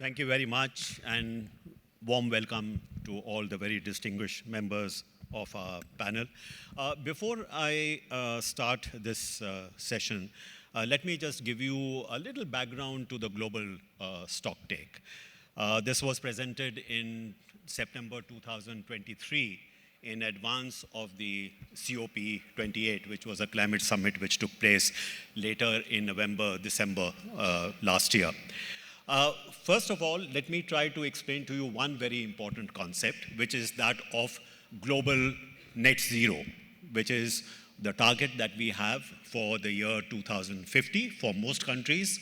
Thank you very much, and warm welcome to all the very distinguished members of our panel. Before I start this session, let me just give you a little background to the global stocktake. This was presented in September 2023 in advance of the COP28, which was a climate summit which took place later in November, December last year. First of all, let me try to explain to you one very important concept, which is that of global net zero, which is the target that we have for the year 2050 for most countries.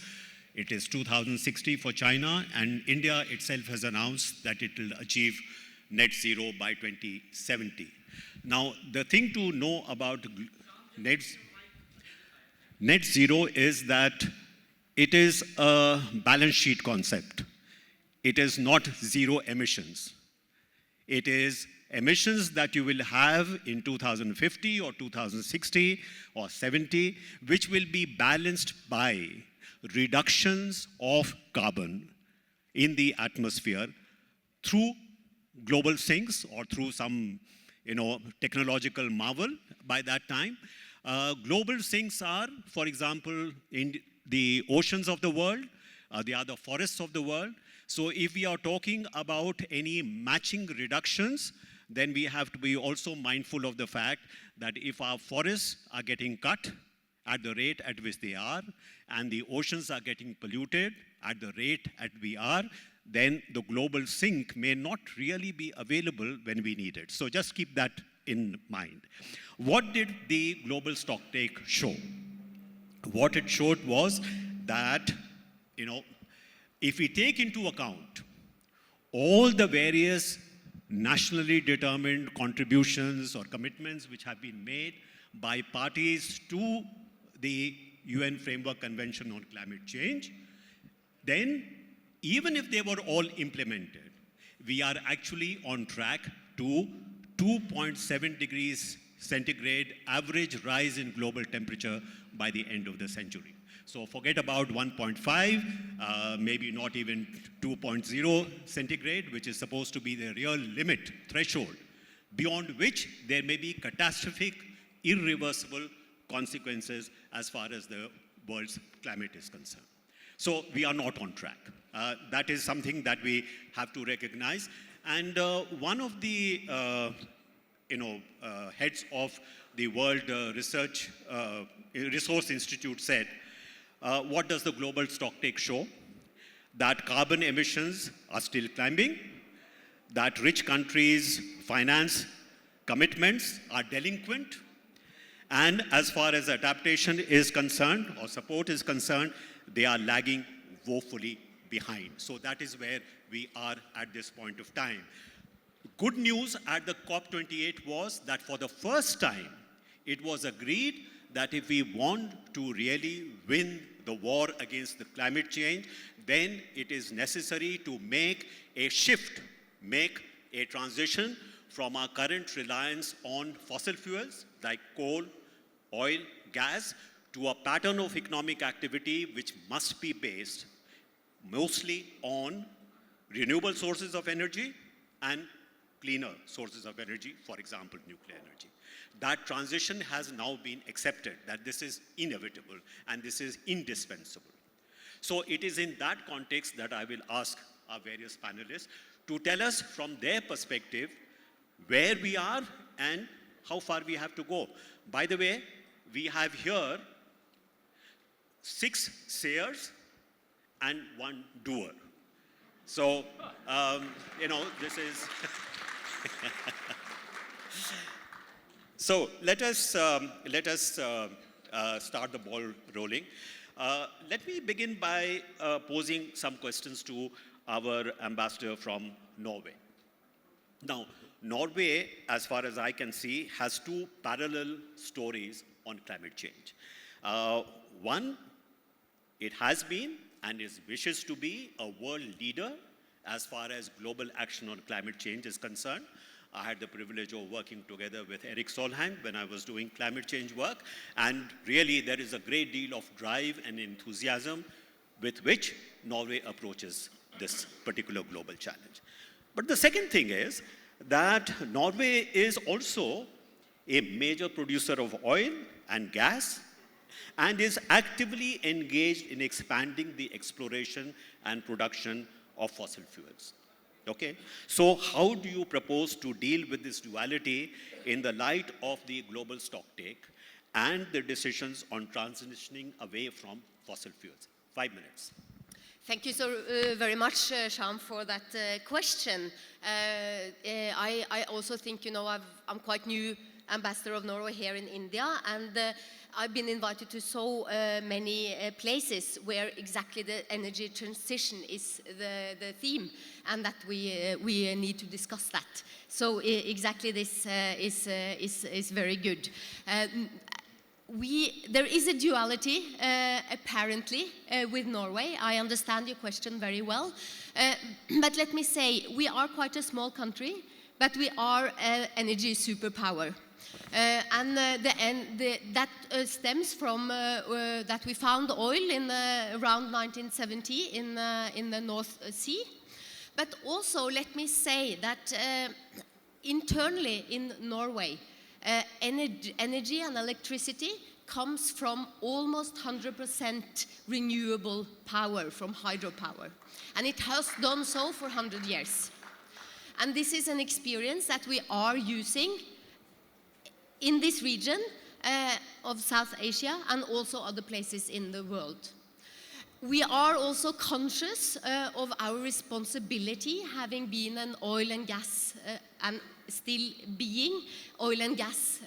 It is 2060 for China, and India itself has announced that it will achieve net zero by 2070. Now, the thing to know about net zero is that it is a balance sheet concept. It is not zero emissions. It is emissions that you will have in 2050 or 2060 or 70, which will be balanced by reductions of carbon in the atmosphere through global sinks or through some technological marvel by that time. Global sinks are, for example, in the oceans of the world, they are the forests of the world. So if we are talking about any matching reductions, then we have to be also mindful of the fact that if our forests are getting cut at the rate at which they are, and the oceans are getting polluted at the rate at we are, then the global sink may not really be available when we need it. So just keep that in mind. What did the global stocktake show? What it showed was that, if we take into account all the various nationally determined contributions or commitments which have been made by parties to the UN Framework Convention on Climate Change, then even if they were all implemented, we are actually on track to 2.7 degrees centigrade average rise in global temperature by the end of the century. So forget about 1.5, maybe not even 2.0 centigrade, which is supposed to be the real limit threshold, beyond which there may be catastrophic, irreversible consequences as far as the world's climate is concerned. So we are not on track. That is something that we have to recognize. And one of the heads of the World Resource Institute said, what does the global stocktake show? That carbon emissions are still climbing, that rich countries' finance commitments are delinquent, and as far as adaptation is concerned or support is concerned, they are lagging woefully behind. So that is where we are at this point of time. Good news at the COP28 was that for the first time, it was agreed that if we want to really win the war against the climate change, then it is necessary to make a shift, make a transition from our current reliance on fossil fuels like coal, oil, gas, to a pattern of economic activity which must be based mostly on renewable sources of energy and cleaner sources of energy, for example, nuclear energy. That transition has now been accepted, that this is inevitable and this is indispensable. So it is in that context that I will ask our various panelists to tell us from their perspective where we are and how far we have to go. By the way, we have here 6 sayers and 1 doer. So, this is... So let us start the ball rolling. Let me begin by posing some questions to our ambassador from Norway. Now, Norway, as far as I can see, has 2 parallel stories on climate change. One, it has been and wishes to be a world leader as far as global action on climate change is concerned. I had the privilege of working together with Erik Solheim when I was doing climate change work, and really there is a great deal of drive and enthusiasm with which Norway approaches this particular global challenge. But the second thing is that Norway is also a major producer of oil and gas and is actively engaged in expanding the exploration and production of fossil fuels. Okay? So how do you propose to deal with this duality in the light of the global stocktake and the decisions on transitioning away from fossil fuels? 5 minutes. Thank you so very much, Shyam, for that question. I also think, you know, I'm quite new ambassador of Norway here in India, and I've been invited to so many places where exactly the energy transition is the theme, and that we need to discuss that. So exactly this is very good. There is a duality, apparently, with Norway. I understand your question very well. But let me say, we are quite a small country, but we are an energy superpower. That stems from that we found oil in around 1970 in the North Sea. But also, let me say that internally in Norway, energy and electricity comes from almost 100% renewable power from hydropower. And it has done so for 100 years. And this is an experience that we are using in this region of South Asia and also other places in the world. We are also conscious of our responsibility, having been an oil and gas and still being oil and gas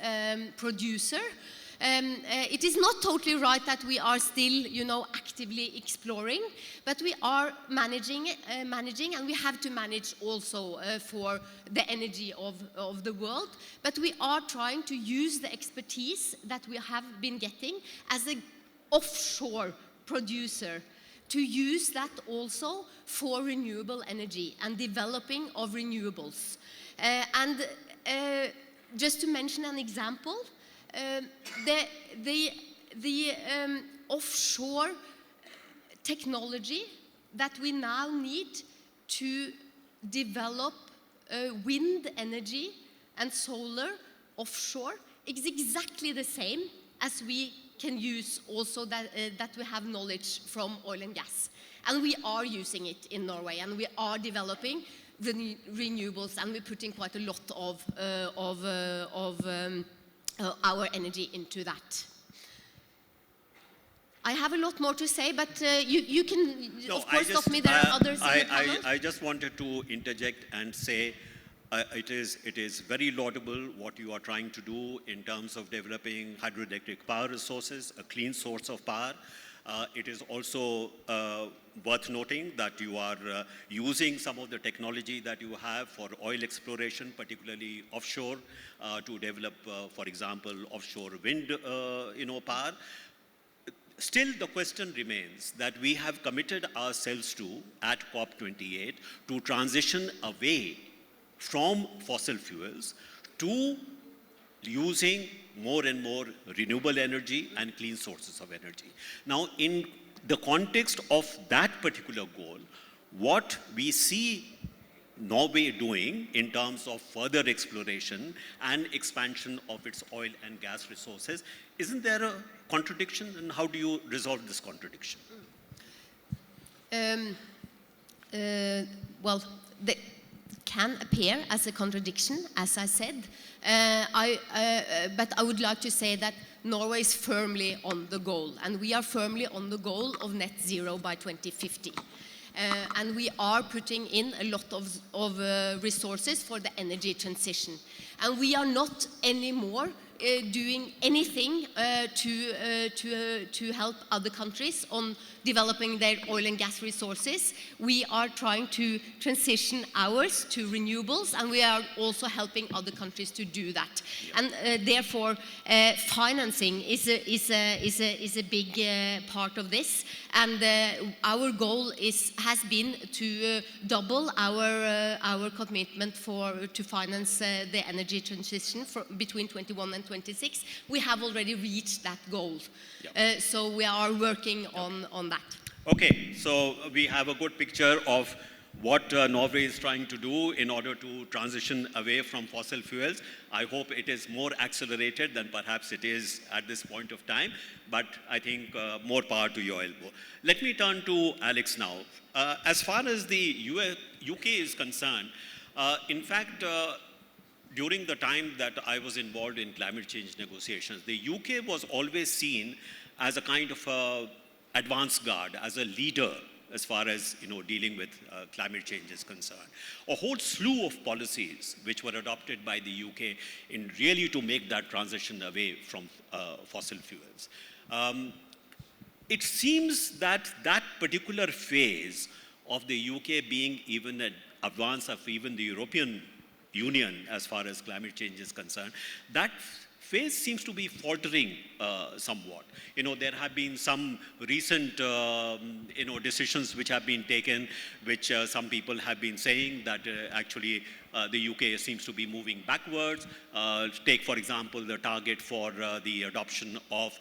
producer. It is not totally right that we are still, you know, actively exploring, but we are managing, and we have to manage also for the energy of the world. But we are trying to use the expertise that we have been getting as an offshore producer, to use that also for renewable energy and developing of renewables. Just to mention an example, the offshore technology that we now need to develop wind energy and solar offshore is exactly the same as we can use also that we have knowledge from oil and gas. And we are using it in Norway, and we are developing the renewables, and we're putting quite a lot of our energy into that. I have a lot more to say, but you can, of course, stop me. There are others in the panel. I just wanted to interject and say it is very laudable what you are trying to do in terms of developing hydroelectric power resources, a clean source of power. It is also worth noting that you are using some of the technology that you have for oil exploration, particularly offshore, to develop, for example, offshore wind power. Still, the question remains that we have committed ourselves to, at COP28, to transition away from fossil fuels to using more and more renewable energy and clean sources of energy. Now, in the context of that particular goal, what we see Norway doing in terms of further exploration and expansion of its oil and gas resources, isn't there a contradiction? And how do you resolve this contradiction? Well, they can appear as a contradiction, as I said. But I would like to say that Norway is firmly on the goal, and we are firmly on the goal of net zero by 2050. And we are putting in a lot of resources for the energy transition. And we are not anymore doing anything to help other countries on developing their oil and gas resources. We are trying to transition ours to renewables, and we are also helping other countries to do that. And therefore, financing is a big part of this. And our goal has been to double our commitment to finance the energy transition between 21 and 26. We have already reached that goal. So we are working on that. Okay, so we have a good picture of what Norway is trying to do in order to transition away from fossil fuels. I hope it is more accelerated than perhaps it is at this point of time, but I think more power to your elbow. Let me turn to Alex now. As far as the UK is concerned, in fact, during the time that I was involved in climate change negotiations, the UK was always seen as a kind of advance guard, as a leader as far as dealing with climate change is concerned. A whole slew of policies which were adopted by the UK in really to make that transition away from fossil fuels. It seems that that particular phase of the UK being even an advance of even the European Union as far as climate change is concerned, that phase seems to be faltering somewhat. There have been some recent decisions which have been taken, which some people have been saying that actually the UK seems to be moving backwards. Take, for example, the target for the adoption of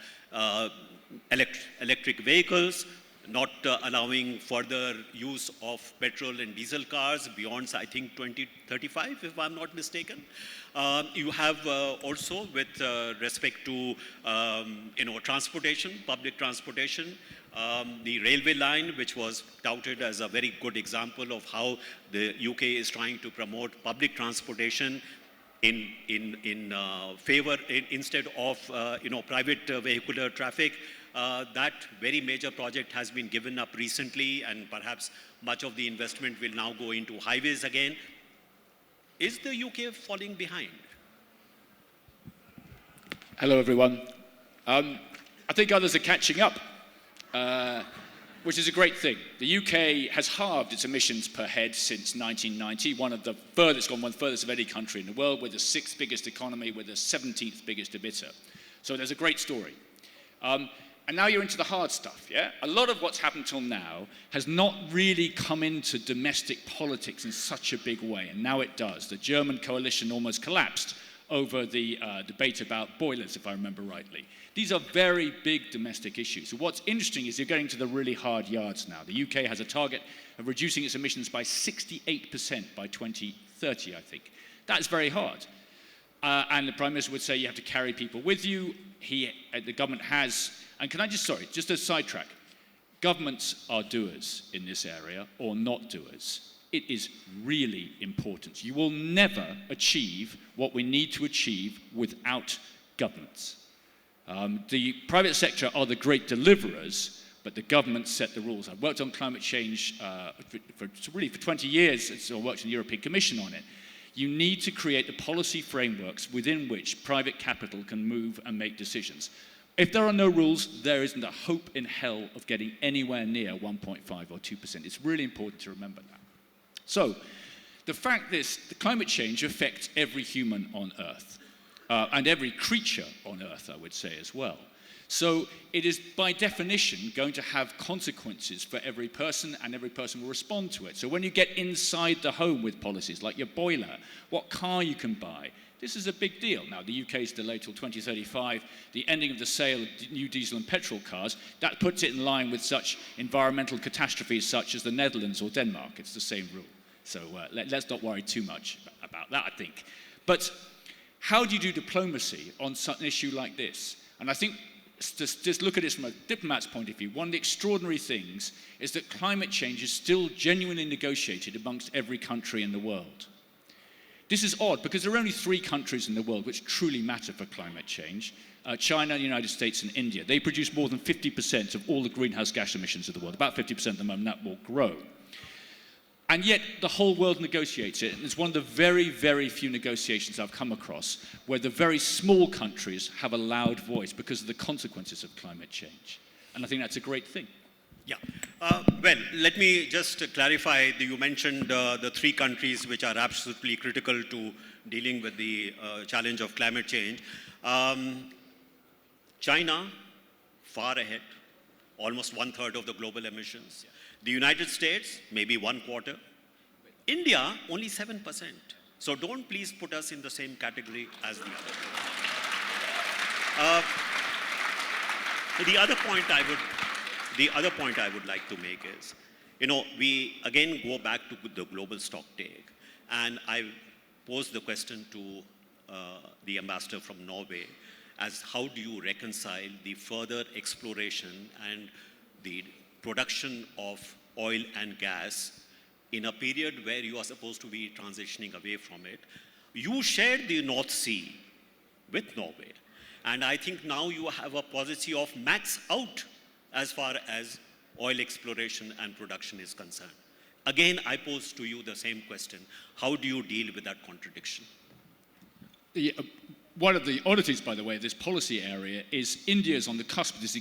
electric vehicles, not allowing further use of petrol and diesel cars beyond, I think, 2035, if I'm not mistaken. You have also, with respect to transportation, public transportation, the railway line, which was touted as a very good example of how the UK is trying to promote public transportation in favor, instead of private vehicular traffic. That very major project has been given up recently, and perhaps much of the investment will now go into highways again. Is the UK falling behind? Hello, everyone. I think others are catching up, which is a great thing. The UK has halved its emissions per head since 1990, one of the furthest of any country in the world. We're the 6th biggest economy, we're the 17th biggest emitter. So there's a great story. And now you're into the hard stuff, yeah? A lot of what's happened till now has not really come into domestic politics in such a big way, and now it does. The German coalition almost collapsed over the debate about boilers, if I remember rightly. These are very big domestic issues. So what's interesting is you're getting to the really hard yards now. The UK has a target of reducing its emissions by 68% by 2030, I think. That's very hard. And the Prime Minister would say you have to carry people with you. The government has, and can I just a sidetrack. Governments are doers in this area or not doers. It is really important. You will never achieve what we need to achieve without governments. The private sector are the great deliverers, but the governments set the rules. I've worked on climate change for 20 years, so I worked in the European Commission on it. You need to create the policy frameworks within which private capital can move and make decisions. If there are no rules, there isn't a hope in hell of getting anywhere near 1.5 or 2%. It's really important to remember that. So, the fact is, the climate change affects every human on Earth, and every creature on Earth, I would say, as well. So, it is, by definition, going to have consequences for every person, and every person will respond to it. So when you get inside the home with policies, like your boiler, what car you can buy, this is a big deal. Now, the UK is delayed till 2035, the ending of the sale of new diesel and petrol cars, that puts it in line with such environmental catastrophes such as the Netherlands or Denmark. It's the same rule. So let's not worry too much about that, I think. But how do you do diplomacy on such an issue like this? And I think, just look at it from a diplomat's point of view, one of the extraordinary things is that climate change is still genuinely negotiated amongst every country in the world. This is odd, because there are only 3 countries in the world which truly matter for climate change. China, the United States, and India. They produce more than 50% of all the greenhouse gas emissions of the world, about 50% at the moment. That will grow. And yet, the whole world negotiates it. And it's one of the very, very few negotiations I've come across where the very small countries have a loud voice because of the consequences of climate change. And I think that's a great thing. Yeah. Well, let me just clarify. You mentioned the 3 countries which are absolutely critical to dealing with the challenge of climate change. China, far ahead, almost 1/3 of the global emissions. The United States, maybe 1/4. India, only 7%. So don't please put us in the same category as the other. The other point the other point I would like to make is, we again go back to the global stock take. And I posed the question to the ambassador from Norway as how do you reconcile the further exploration and the production of oil and gas in a period where you are supposed to be transitioning away from it. You shared the North Sea with Norway. And I think now you have a policy of max out as far as oil exploration and production is concerned. Again, I pose to you the same question. How do you deal with that contradiction? One of the oddities, by the way, of this policy area is India is on the cusp of this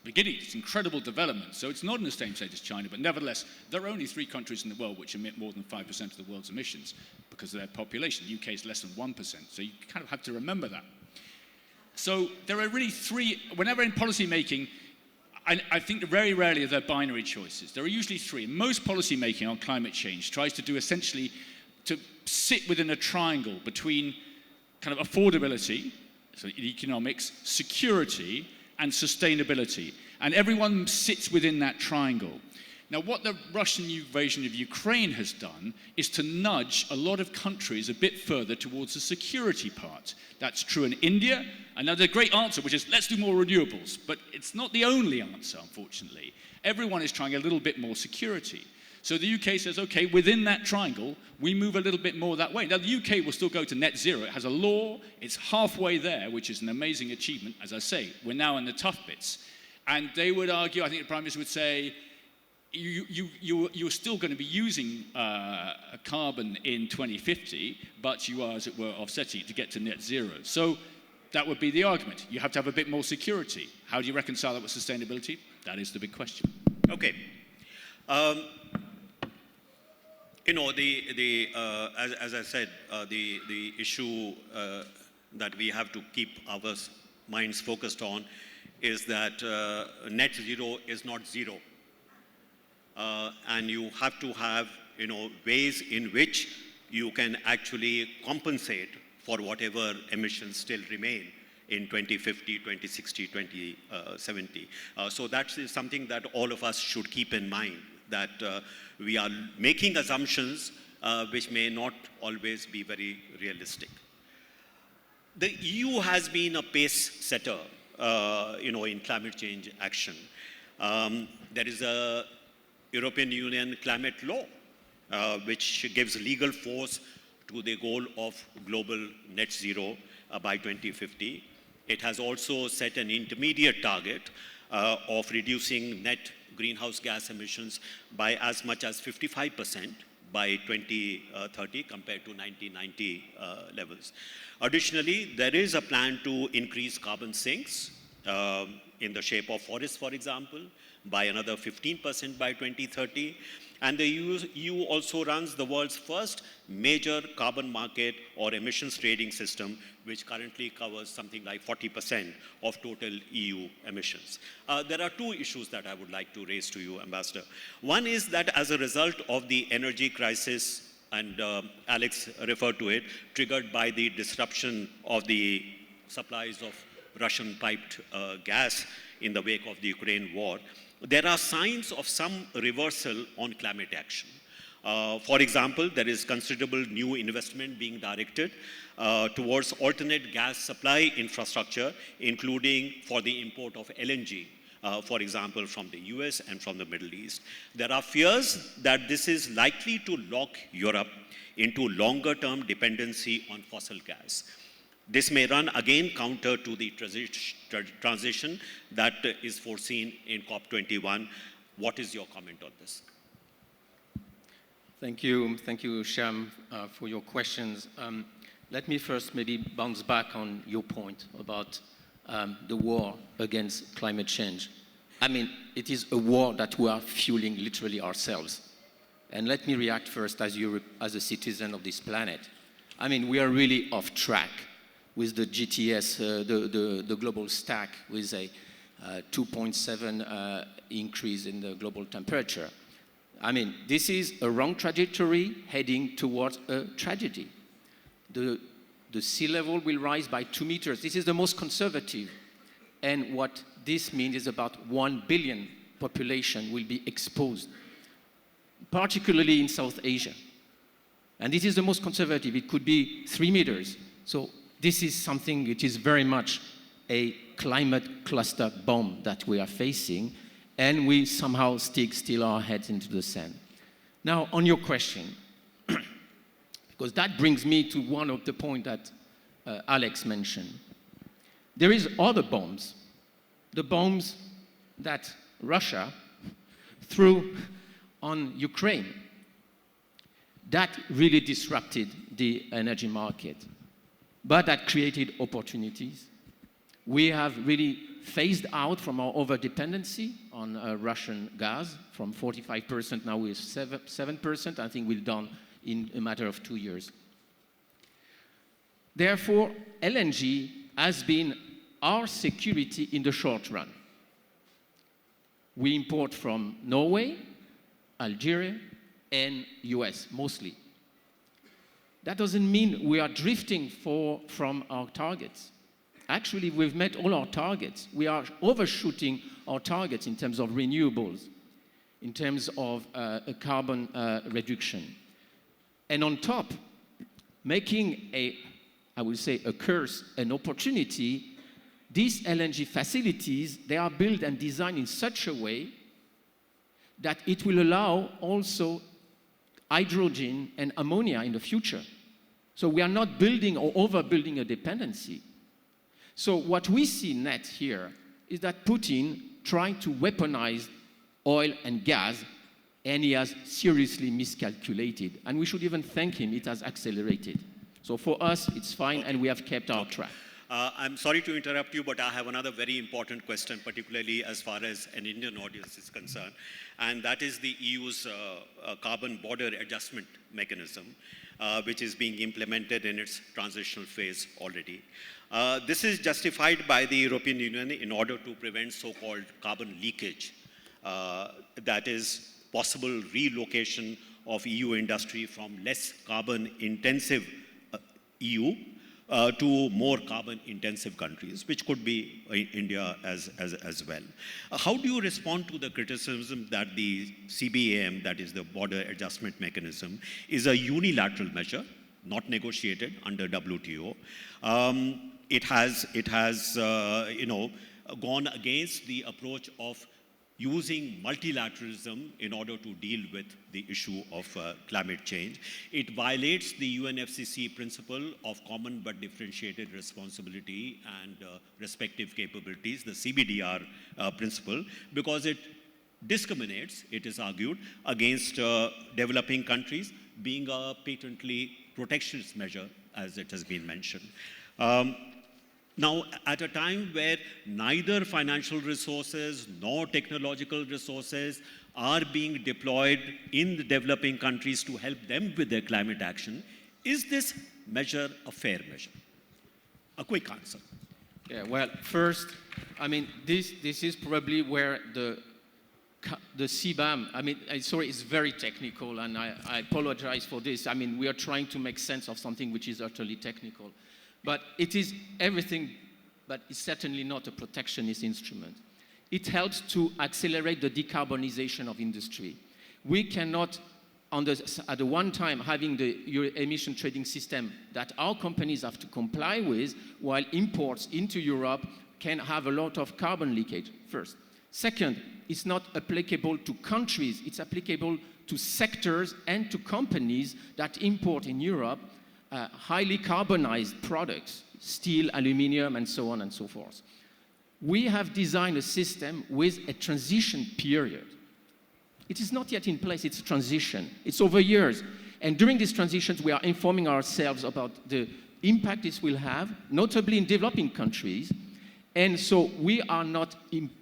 beginning, this incredible development. So it's not in the same state as China, but nevertheless, there are only 3 countries in the world which emit more than 5% of the world's emissions because of their population. The UK is less than 1%, so you kind of have to remember that. So there are really 3, whenever in policy making, I think very rarely are there binary choices. There are usually 3. Most policy making on climate change tries to do essentially to sit within a triangle between kind of affordability, so in economics, security, and sustainability. And everyone sits within that triangle. Now, what the Russian invasion of Ukraine has done is to nudge a lot of countries a bit further towards the security part. That's true in India. And there's a great answer, which is, let's do more renewables. But it's not the only answer, unfortunately. Everyone is trying a little bit more security. So the UK says, okay, within that triangle, we move a little bit more that way. Now, the UK will still go to net zero. It has a law. It's halfway there, which is an amazing achievement. As I say, we're now in the tough bits. And they would argue, I think the Prime Minister would say, you're still going to be using carbon in 2050, but you are, as it were, offsetting it to get to net zero. So that would be the argument. You have to have a bit more security. How do you reconcile that with sustainability? That is the big question. Okay. As I said, the issue that we have to keep our minds focused on is that net zero is not zero. And you have to have, ways in which you can actually compensate for whatever emissions still remain in 2050, 2060, 2070. So that is something that all of us should keep in mind, that we are making assumptions which may not always be very realistic. The EU has been a pace setter, in climate change action. There is a European Union climate law, which gives legal force to the goal of global net zero by 2050. It has also set an intermediate target of reducing net greenhouse gas emissions by as much as 55% by 2030 compared to 1990 levels. Additionally, there is a plan to increase carbon sinks in the shape of forests, for example, by another 15% by 2030. And the EU also runs the world's first major carbon market or emissions trading system, which currently covers something like 40% of total EU emissions. There are 2 issues that I would like to raise to you, Ambassador. One is that as a result of the energy crisis, and Alex referred to it, triggered by the disruption of the supplies of Russian piped gas in the wake of the Ukraine war, there are signs of some reversal on climate action. For example, there is considerable new investment being directed towards alternate gas supply infrastructure, including for the import of LNG, for example, from the US and from the Middle East. There are fears that this is likely to lock Europe into longer-term dependency on fossil gas. This may run again counter to the transition that is foreseen in COP28. What is your comment on this? Thank you, Shyam, for your questions. Let me first maybe bounce back on your point about the war against climate change. I mean, it is a war that we are fueling literally ourselves. And let me react first as a citizen of this planet. I mean, we are really off track with the GTS, the global stack, with a 2.7 increase in the global temperature. I mean, this is a wrong trajectory heading towards a tragedy. The sea level will rise by 2 meters. This is the most conservative. And what this means is about 1 billion population will be exposed, particularly in South Asia. And this is the most conservative. It could be 3 meters. So this is something which is very much a climate cluster bomb that we are facing, and we somehow stick still our heads into the sand. Now, on your question, because that brings me to one of the points that Alex mentioned. There is other bombs, the bombs that Russia threw on Ukraine. That really disrupted the energy market, but that created opportunities. We have really phased out from our over-dependency on Russian gas from 45%, now we're 7%. I think we're done in a matter of 2 years. Therefore, LNG has been our security in the short run. We import from Norway, Algeria, and US mostly. That doesn't mean we are drifting from our targets. Actually, we've met all our targets. We are overshooting our targets in terms of renewables, in terms of carbon reduction. And on top, making I would say a curse, an opportunity, these LNG facilities, they are built and designed in such a way that it will allow also hydrogen and ammonia in the future. So we are not building or overbuilding a dependency. So what we see net here is that Putin trying to weaponize oil and gas, and he has seriously miscalculated. And we should even thank him, it has accelerated. So for us, it's fine, and we have kept our track. I'm sorry to interrupt you, but I have another very important question, particularly as far as an Indian audience is concerned, and that is the EU's carbon border adjustment mechanism, which is being implemented in its transitional phase already. This is justified by the European Union in order to prevent so-called carbon leakage, that is possible relocation of EU industry from less carbon-intensive EU to more carbon-intensive countries, which could be India as well. How do you respond to the criticism that the CBAM, that is the Border Adjustment Mechanism, is a unilateral measure, not negotiated under WTO? It has gone against the approach of using multilateralism in order to deal with the issue of climate change. It violates the UNFCCC principle of common but differentiated responsibility and respective capabilities, the CBDR principle, because it discriminates, it is argued, against developing countries, being a patently protectionist measure, as it has been mentioned. Now, at a time where neither financial resources nor technological resources are being deployed in the developing countries to help them with their climate action, is this measure a fair measure? A quick answer. Yeah, well, first, I mean, this is probably where the CBAM, I mean, sorry, it's very technical, and I apologize for this. I mean, we are trying to make sense of something which is utterly technical. But it is everything, but it's certainly not a protectionist instrument. It helps to accelerate the decarbonization of industry. We cannot, at the one time, having the emission trading system that our companies have to comply with, while imports into Europe can have a lot of carbon leakage, first. Second, it's not applicable to countries, it's applicable to sectors and to companies that import in Europe highly carbonized products, steel, aluminum, and so on and so forth. We have designed a system with a transition period. It is not yet in place, it's a transition. It's over years. And during these transitions, we are informing ourselves about the impact this will have, notably in developing countries. And so we are not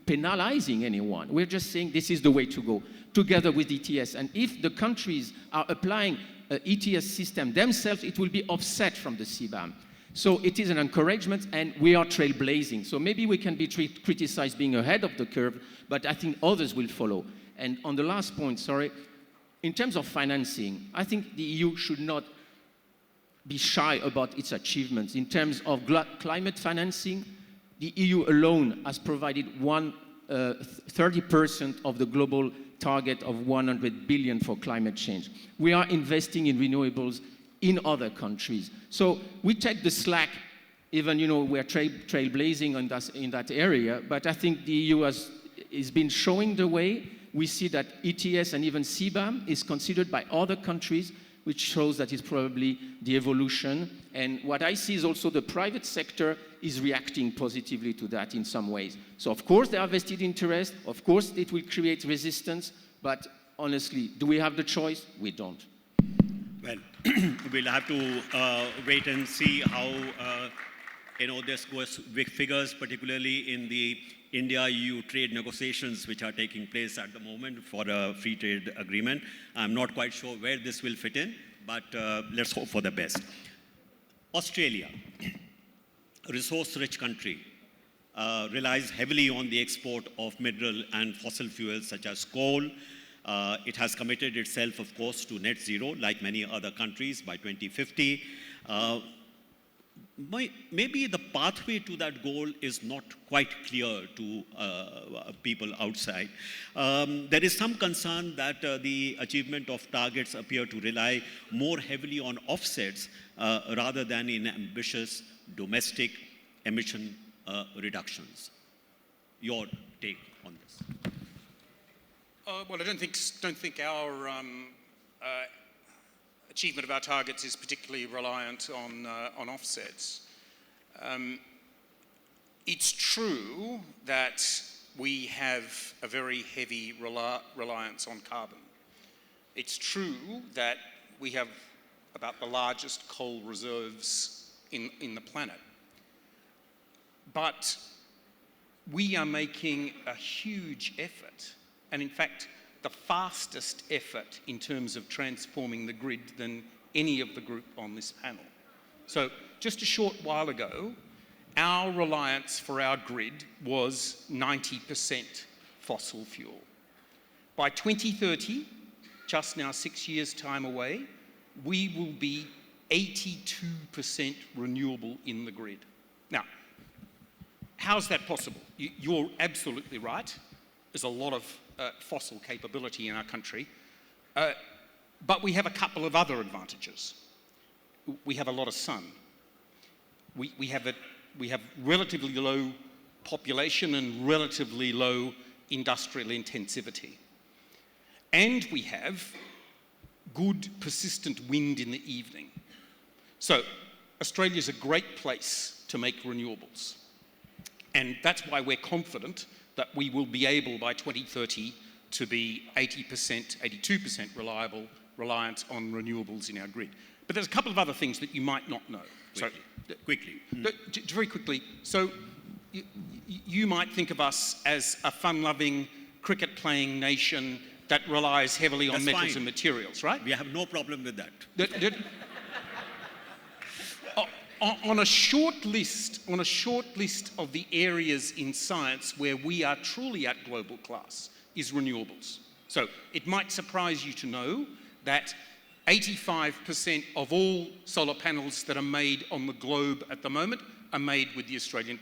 penalizing anyone. We're just saying this is the way to go, together with ETS. And if the countries are applying ETS system themselves, it will be offset from the CBAM. So it is an encouragement, and we are trailblazing. So maybe we can be criticized being ahead of the curve, but I think others will follow. And on the last point, sorry, in terms of financing, I think the EU should not be shy about its achievements. In terms of climate financing, the EU alone has provided 30% of the global target of 100 billion for climate change. We are investing in renewables in other countries. So we take the slack, even we're trailblazing in that area, but I think the EU has been showing the way. We see that ETS and even CBAM is considered by other countries, which shows that it's probably the evolution. And what I see is also the private sector is reacting positively to that in some ways. So of course there are vested interests, of course it will create resistance, but honestly, do we have the choice? We don't. Well, we'll have to wait and see how this goes with figures, particularly in the India-EU trade negotiations which are taking place at the moment for a free trade agreement. I'm not quite sure where this will fit in, but let's hope for the best. Australia, a resource-rich country, relies heavily on the export of mineral and fossil fuels such as coal. It has committed itself, of course, to net zero, like many other countries, by 2050. Maybe the pathway to that goal is not quite clear to people outside. There is some concern that the achievement of targets appear to rely more heavily on offsets rather than in ambitious domestic emission reductions. Your take on this? Well, I don't think our achievement of our targets is particularly reliant on offsets. It's true that we have a very heavy reliance on carbon. It's true that we have about the largest coal reserves in the planet. But we are making a huge effort, and in fact, the fastest effort in terms of transforming the grid than any of the group on this panel. So just a short while ago, our reliance for our grid was 90% fossil fuel. By 2030, just now 6 years' time away, we will be 82% renewable in the grid. Now, how's that possible? You're absolutely right. There's a lot of fossil capability in our country, but we have a couple of other advantages. We have a lot of sun. We have relatively low population and relatively low industrial intensivity. And we have good persistent wind in the evening. So Australia's a great place to make renewables. And that's why we're confident that we will be able by 2030 to be 80%, 82% reliant on renewables in our grid. But there's a couple of other things that you might not know. Quickly. Very quickly. So you might think of us as a fun-loving, cricket-playing nation that relies heavily on metals and materials, right? We have no problem with that. On a short list of the areas in science where we are truly at global class is renewables. So it might surprise you to know that 85% of all solar panels that are made on the globe at the moment are made with the Australian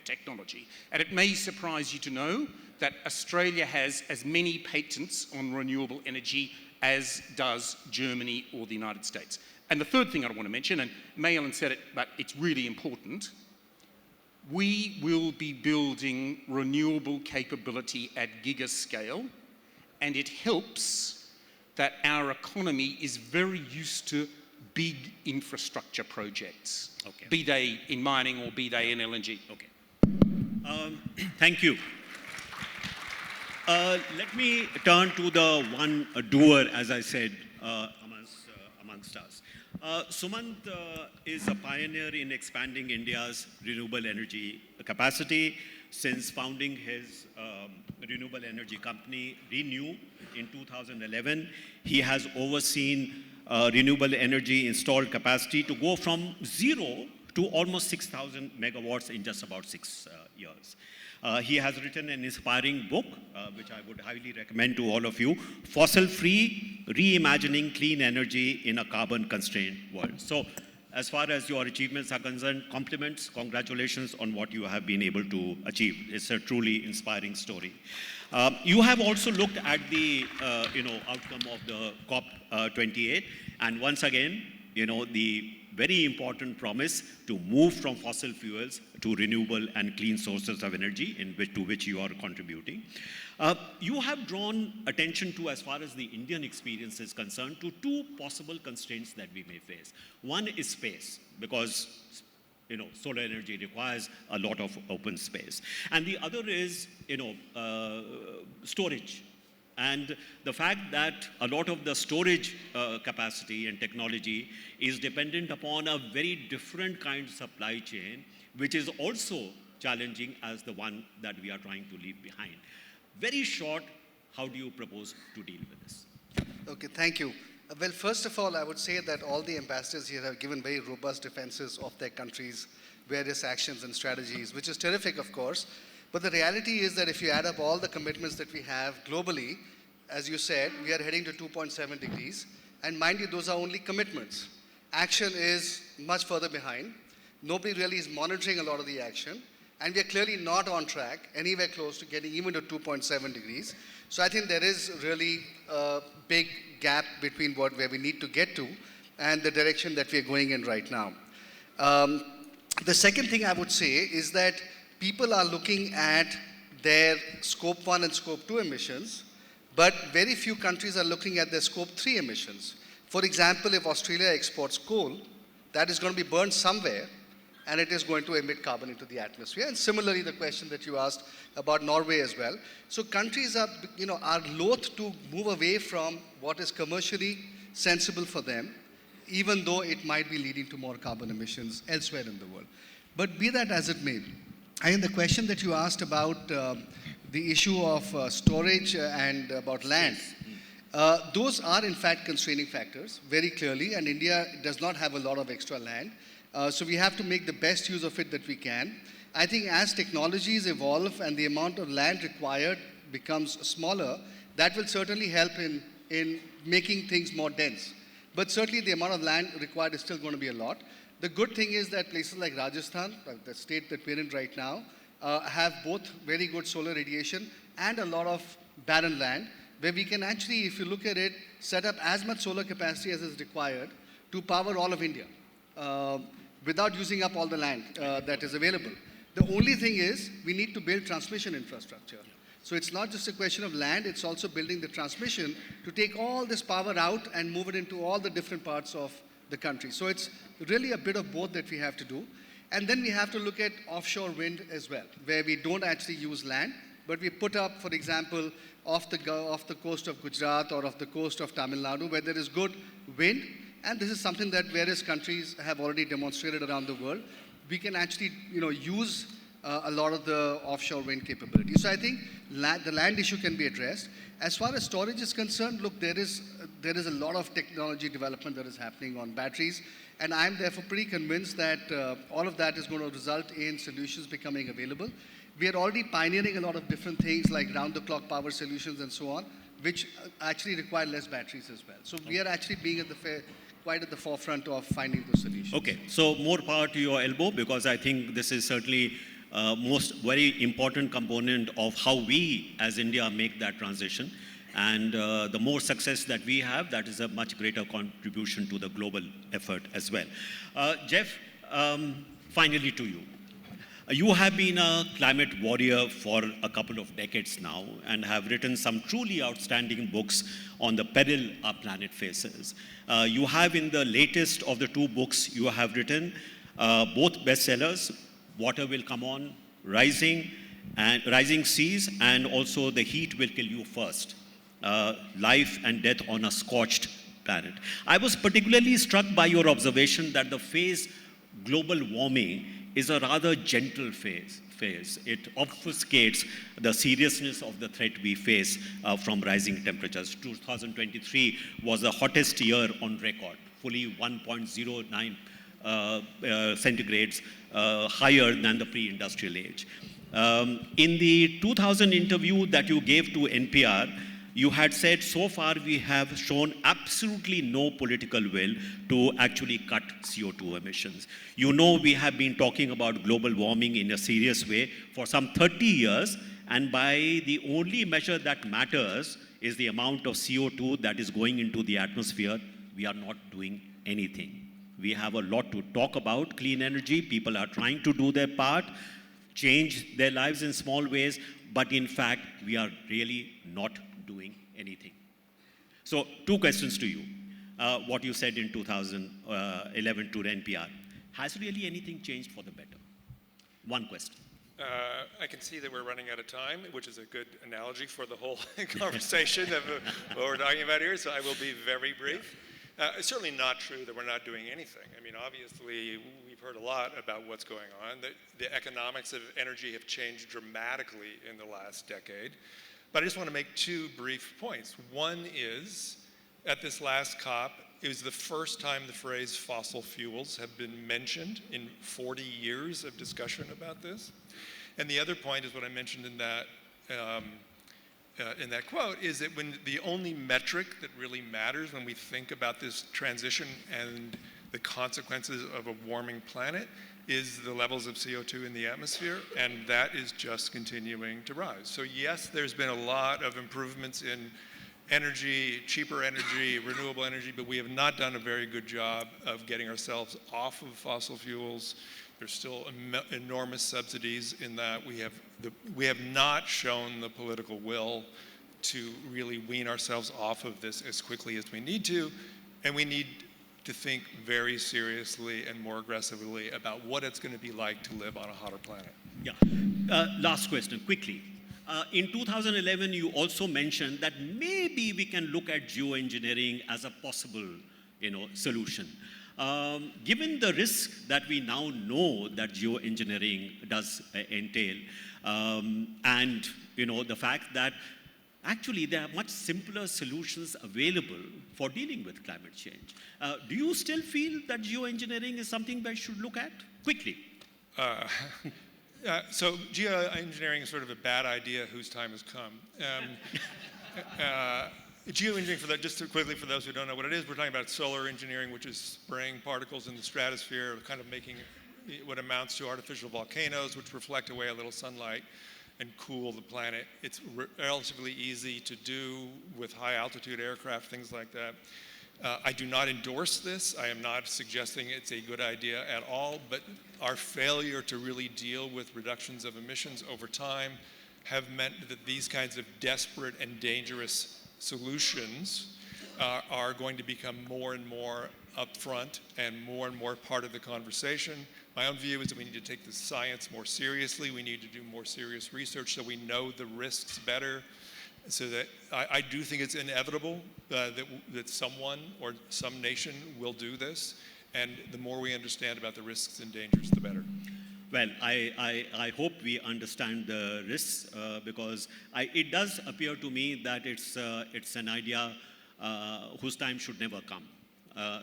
technology. And it may surprise you to know that Australia has as many patents on renewable energy as does Germany or the United States. And the third thing I want to mention, and May-Elin said it, but it's really important, we will be building renewable capability at gigascale, and it helps that our economy is very used to big infrastructure projects, be they in mining or be they in LNG. Okay. Thank you. Let me turn to the one doer, as I said, amongst us. Sumant is a pioneer in expanding India's renewable energy capacity. Since founding his renewable energy company, Renew, in 2011, he has overseen renewable energy installed capacity to go from 0 to almost 6,000 megawatts in just about 6 years. He has written an inspiring book, which I would highly recommend to all of you, Fossil Free, Reimagining Clean Energy in a Carbon-Constrained World. So as far as your achievements are concerned, compliments, congratulations on what you have been able to achieve. It's a truly inspiring story. You have also looked at the outcome of the COP28, and once again, the very important promise to move from fossil fuels to renewable and clean sources of energy to which you are contributing. You have drawn attention to, as far as the Indian experience is concerned, to two possible constraints that we may face. One is space, because solar energy requires a lot of open space. And the other is, storage. And the fact that a lot of the storage capacity and technology is dependent upon a very different kind of supply chain, which is also challenging as the one that we are trying to leave behind. Very short, how do you propose to deal with this? Okay, thank you. Well, first of all, I would say that all the ambassadors here have given very robust defenses of their countries' various actions and strategies, which is terrific, of course. But the reality is that if you add up all the commitments that we have globally, as you said, we are heading to 2.7 degrees. And mind you, those are only commitments. Action is much further behind. Nobody really is monitoring a lot of the action. And we are clearly not on track, anywhere close to getting even to 2.7 degrees. So I think there is really a big gap between where we need to get to and the direction that we are going in right now. The second thing I would say is that people are looking at their Scope 1 and Scope 2 emissions, but very few countries are looking at their Scope 3 emissions. For example, if Australia exports coal, that is going to be burned somewhere, and it is going to emit carbon into the atmosphere. And similarly, the question that you asked about Norway as well. So countries are loath to move away from what is commercially sensible for them, even though it might be leading to more carbon emissions elsewhere in the world. But be that as it may, I think the question that you asked about the issue of storage and about land, those are in fact constraining factors very clearly, and India does not have a lot of extra land. So we have to make the best use of it that we can. I think as technologies evolve and the amount of land required becomes smaller, that will certainly help in making things more dense. But certainly the amount of land required is still going to be a lot. The good thing is that places like Rajasthan, the state that we're in right now, have both very good solar radiation and a lot of barren land, where we can actually, if you look at it, set up as much solar capacity as is required to power all of India, without using up all the land that is available. The only thing is we need to build transmission infrastructure. So it's not just a question of land, it's also building the transmission to take all this power out and move it into all the different parts of the country. So it's really a bit of both that we have to do. And then we have to look at offshore wind as well, where we don't actually use land, but we put up, for example, off the coast of Gujarat or off the coast of Tamil Nadu, where there is good wind. And this is something that various countries have already demonstrated around the world. We can actually, use a lot of the offshore wind capability. So I think the land issue can be addressed. As far as storage is concerned, look, there is a lot of technology development that is happening on batteries, and I'm therefore pretty convinced that all of that is going to result in solutions becoming available. We are already pioneering a lot of different things like round-the-clock power solutions and so on, which actually require less batteries as well. So we are actually being quite at the forefront of finding those solutions. Okay, so more power to your elbow, because I think this is certainly very important component of how we as India make that transition. And the more success that we have, that is a much greater contribution to the global effort as well. Jeff, finally to you. You have been a climate warrior for a couple of decades now and have written some truly outstanding books on the peril our planet faces. You have, in the latest of the two books you have written, both bestsellers, Water Will Come On, Rising Seas, and also The Heat Will Kill You First, Life and Death on a Scorched Planet. I was particularly struck by your observation that the phase global warming is a rather gentle phase. It obfuscates the seriousness of the threat we face from rising temperatures. 2023 was the hottest year on record, fully 1.09 centigrades higher than the pre-industrial age. In the 2000 interview that you gave to NPR, you had said so far we have shown absolutely no political will to actually cut CO2 emissions. You know, we have been talking about global warming in a serious way for some 30 years, and by the only measure that matters is the amount of CO2 that is going into the atmosphere. We are not doing anything. We have a lot to talk about clean energy. People are trying to do their part, change their lives in small ways, but in fact, we are really not doing anything. So, two questions to you. What you said in 2011 to NPR. Has really anything changed for the better? One question. I can see that we're running out of time, which is a good analogy for the whole conversation of what we're talking about here, so I will be very brief. It's certainly not true that we're not doing anything. I mean, obviously, we've heard a lot about what's going on. The economics of energy have changed dramatically in the last decade. But I just want to make two brief points. One is, at this last COP, it was the first time the phrase fossil fuels have been mentioned in 40 years of discussion about this. And the other point is what I mentioned in that quote, is that when the only metric that really matters when we think about this transition and the consequences of a warming planet is the levels of CO2 in the atmosphere, and that is just continuing to rise. So yes, there's been a lot of improvements in energy, cheaper energy, renewable energy, but we have not done a very good job of getting ourselves off of fossil fuels. There's still enormous subsidies in that we have not shown the political will to really wean ourselves off of this as quickly as we need to, and we need to think very seriously and more aggressively about what it's going to be like to live on a hotter planet. Yeah. Last question, quickly. In 2011, you also mentioned that maybe we can look at geoengineering as a possible, solution. Given the risk that we now know that geoengineering does entail, and the fact that actually there are much simpler solutions available for dealing with climate change, do you still feel that geoengineering is something we should look at? Quickly. So geoengineering is sort of a bad idea whose time has come. Geoengineering, just quickly for those who don't know what it is, we're talking about solar engineering, which is spraying particles in the stratosphere, kind of making what amounts to artificial volcanoes, which reflect away a little sunlight and cool the planet. It's relatively easy to do with high altitude aircraft, things like that. I do not endorse this. I am not suggesting it's a good idea at all, but our failure to really deal with reductions of emissions over time have meant that these kinds of desperate and dangerous solutions are going to become more and more upfront and more part of the conversation. My own view is that we need to take the science more seriously. We need to do more serious research so we know the risks better. So that I do think it's inevitable that someone or some nation will do this. And the more we understand about the risks and dangers, the better. Well, I hope we understand the risks because it does appear to me that it's an idea whose time should never come.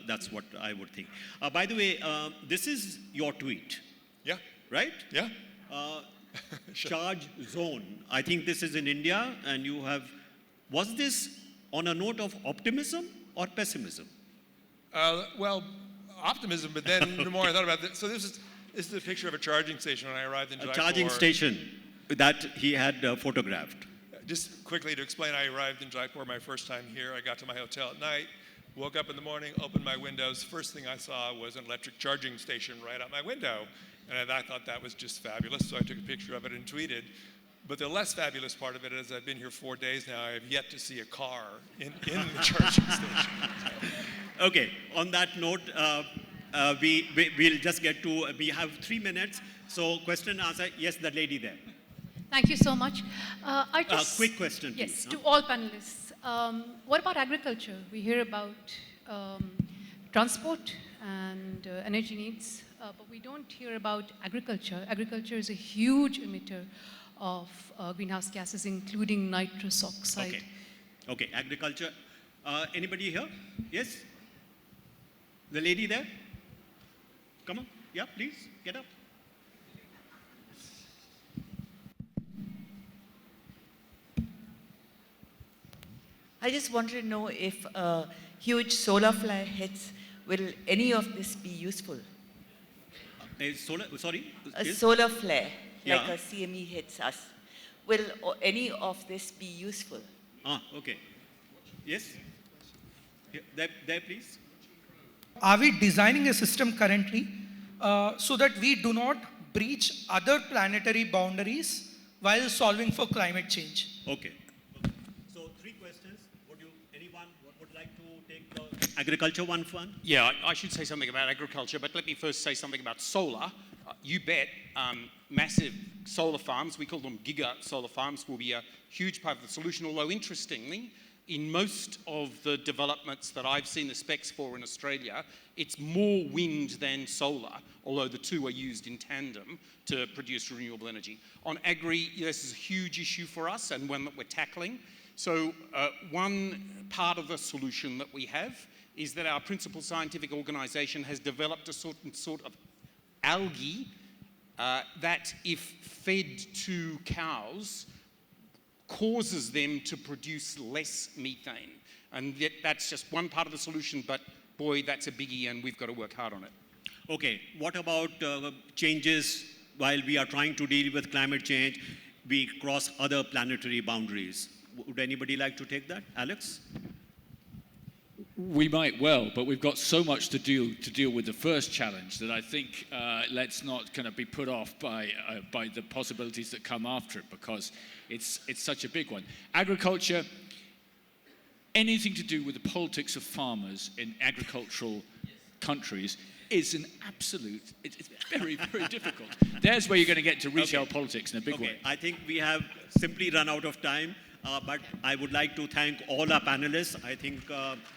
That's what I would think. By the way, this is your tweet. Yeah. Right? Yeah. Sure. Charge zone. I think this is in India, and you have. Was this on a note of optimism or pessimism? Well, optimism, but then the more I thought about it, so this is a picture of a charging station when I arrived in Jaipur. A charging station that he had photographed. Just quickly to explain, I arrived in Jaipur my first time here. I got to my hotel at night, woke up in the morning, opened my windows. First thing I saw was an electric charging station right out my window. And I thought that was just fabulous, so I took a picture of it and tweeted. But the less fabulous part of it is I've been here 4 days now. I have yet to see a car in the charging station. Okay, on that note, we'll just get to, we have 3 minutes. So question and answer, yes, the lady there. Thank you so much. Quick question, yes, please. to all panelists. What about agriculture? We hear about transport and energy needs, but we don't hear about agriculture. Agriculture is a huge emitter of greenhouse gases, including nitrous oxide. Okay, agriculture. Anybody here? Yes? The lady there? Come on. Yeah, please, get up. I just wanted to know if huge solar flare hits, will any of this be useful? Sorry? A Yes? solar flare, like Yeah. a CME hits us. Will any of this be useful? Okay. Yes? There, please. Are we designing a system currently so that we do not breach other planetary boundaries while solving for climate change? Okay. So 3 questions. Anyone would like to take the agriculture one? Yeah, I should say something about agriculture, but let me first say something about solar. You bet, massive solar farms, we call them giga solar farms, will be a huge part of the solution, although interestingly, in most of the developments that I've seen the specs for in Australia, it's more wind than solar, although the two are used in tandem to produce renewable energy. On agri, this is a huge issue for us and one that we're tackling. So one part of the solution that we have is that our principal scientific organisation has developed a sort of algae that, if fed to cows, causes them to produce less methane. And yet that's just one part of the solution, but boy, that's a biggie and we've got to work hard on it. Okay. What about changes while we are trying to deal with climate change? We cross other planetary boundaries. Would anybody like to take that? Alex? We might well, but we've got so much to deal with the first challenge that I think let's not kind of be put off by the possibilities that come after it, because it's such a big one. Agriculture, anything to do with the politics of farmers in agricultural countries is an absolute, it's very, very difficult. There's where you're going to get to retail politics in a big way. I think we have simply run out of time. But I would like to thank all our panelists. I think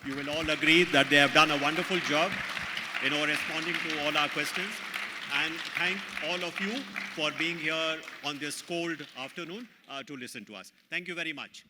you will all agree that they have done a wonderful job in responding to all our questions. And thank all of you for being here on this cold afternoon to listen to us. Thank you very much.